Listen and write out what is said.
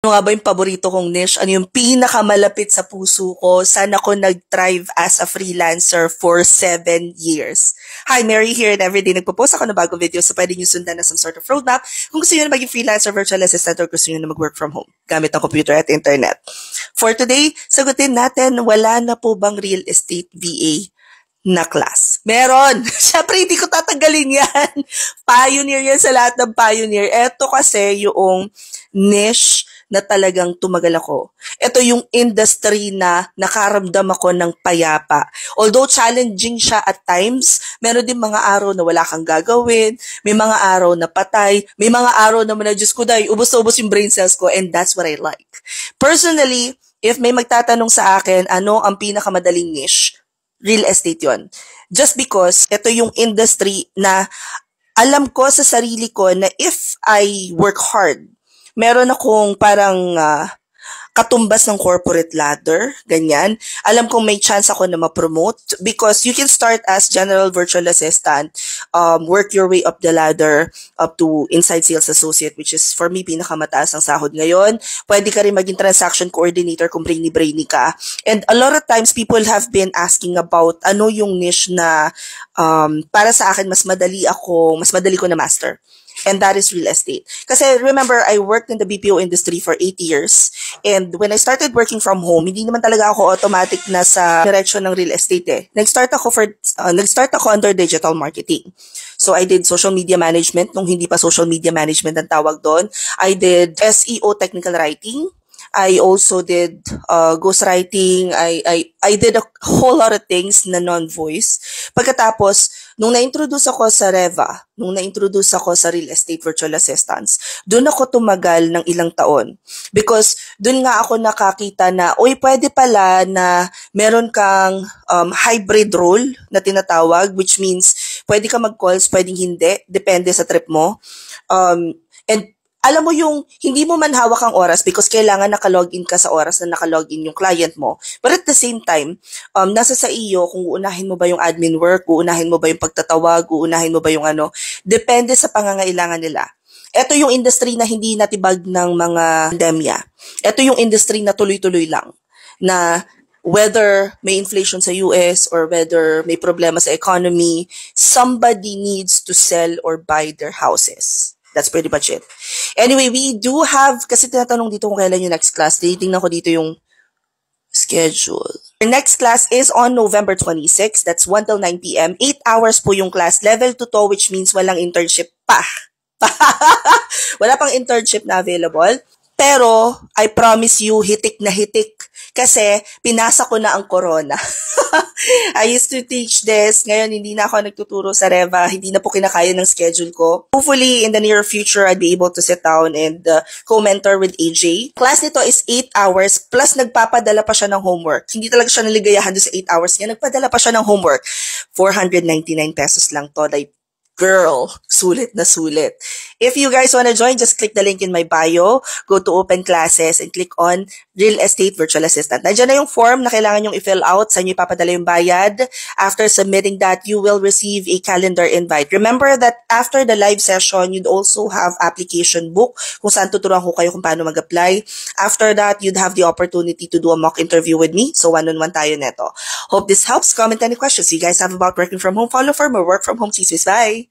Ano nga ba yung paborito kong niche? Ano yung pinakamalapit sa puso ko? Saan ako nag-thrive as a freelancer for 7 years? Hi, Mary here, and everyday nagpo-post ako ng bagong video, so pwede nyo sundan na some sort of roadmap kung gusto nyo na maging freelancer, virtual assistant, or gusto nyo na mag-work from home gamit ang computer at internet. For today, sagutin natin, wala na po bang real estate VA na class? Meron! Siyempre, hindi ko tatanggalin yan. Pioneer yan sa lahat ng pioneer. Ito kasi yung niche na talagang tumagal ako. Ito yung industry na nakaramdam ako ng payapa. Although challenging siya at times, meron din mga araw na wala kang gagawin, may mga araw na patay, may mga araw na Diyos ko dahil ubos na ubos yung brain cells ko, and that's what I like. Personally, if may magtatanong sa akin, ano ang pinakamadaling niche? Real estate yon. Just because ito yung industry na alam ko sa sarili ko na if I work hard, meron akong parang katumbas ng corporate ladder, ganyan. Alam kong may chance ako na ma-promote because you can start as general virtual assistant, work your way up the ladder up to inside sales associate, which is for me pinakamataas ang sahod ngayon. Pwede ka rin maging transaction coordinator kung brainy ka. And a lot of times people have been asking about ano yung niche na para sa akin mas madali ko na master. And that is real estate. Kasi remember, I worked in the BPO industry for 8 years. And when I started working from home, hindi naman talaga ako automatic na sa direction ng real estate eh. Nag-start ako under digital marketing. So I did social media management nung hindi pa social media management ang tawag doon. I did SEO technical writing. I also did ghostwriting. I did a whole lot of things na non-voice. Pagkatapos, nung na-introduce ako sa Reva, nung na-introduce ako sa real estate virtual assistants, doon ako tumagal ng ilang taon. Because doon nga ako nakakita na, pwede pala na meron kang hybrid role na tinatawag, which means pwede ka mag-calls, pwedeng hindi, depende sa trip mo. And alam mo yung hindi mo man hawak ang oras because kailangan nakalogin ka sa oras na nakalogin yung client mo. But at the same time, nasa sa iyo kung uunahin mo ba yung admin work, uunahin mo ba yung pagtatawag, uunahin mo ba yung ano. Depende sa pangangailangan nila. Ito yung industry na hindi natibag ng mga pandemya. Ito yung industry na tuloy-tuloy lang. Na whether may inflation sa US or whether may problema sa economy, somebody needs to sell or buy their houses. That's pretty much it. Anyway, we do have, kasi tinatanong dito kung kailan yung next class. Titingnan ko dito yung schedule. Our next class is on November 26. That's 1 till 9 p.m. 8 hours po yung class. Level 2 to, which means walang internship pa. Wala pang internship na available. Pero, I promise you, hitik na hitik. Kasi, pinasa ko na ang corona. I used to teach this. Ngayon, hindi na ako nagtuturo sa Reva. Hindi na po kinakaya ng schedule ko. Hopefully, in the near future, I'd be able to sit down and co-mentor with AJ. Class nito is 8 hours plus nagpapadala pa siya ng homework. Hindi talaga siya naligayahan doon sa 8 hours niya. Nagpadala pa siya ng homework. 499 pesos lang to. Like, girl, sulit na sulit. If you guys want to join, just click the link in my bio, go to open classes, and click on Real Estate Virtual Assistant. Nandiyan na yung form na kailangan yung i-fill out, sa inyo ipapadala yung bayad. After submitting that, you will receive a calendar invite. Remember that after the live session, you'd also have application book kung saan tuturuan ko kayo kung paano mag-apply. After that, you'd have the opportunity to do a mock interview with me. So, one-on-one tayo neto. Hope this helps. Comment any questions you guys have about working from home. Follow for more work from home. Bye!